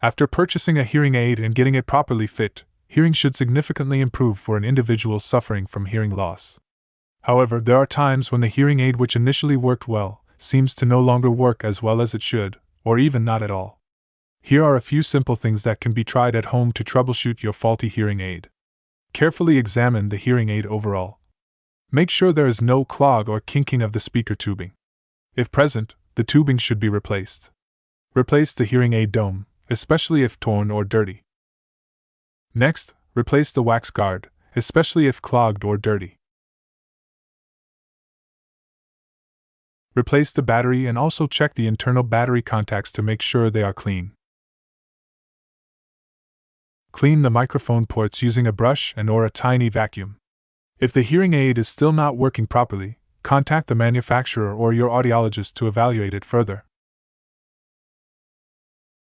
After purchasing a hearing aid and getting it properly fit, hearing should significantly improve for an individual suffering from hearing loss. However, there are times when the hearing aid which initially worked well seems to no longer work as well as it should, or even not at all. Here are a few simple things that can be tried at home to troubleshoot your faulty hearing aid. Carefully examine the hearing aid overall. Make sure there is no clog or kinking of the speaker tubing. If present, the tubing should be replaced. Replace the hearing aid dome, especially if torn or dirty. Next, replace the wax guard, especially if clogged or dirty. Replace the battery and also check the internal battery contacts to make sure they are clean. Clean the microphone ports using a brush and/or a tiny vacuum. If the hearing aid is still not working properly, contact the manufacturer or your audiologist to evaluate it further.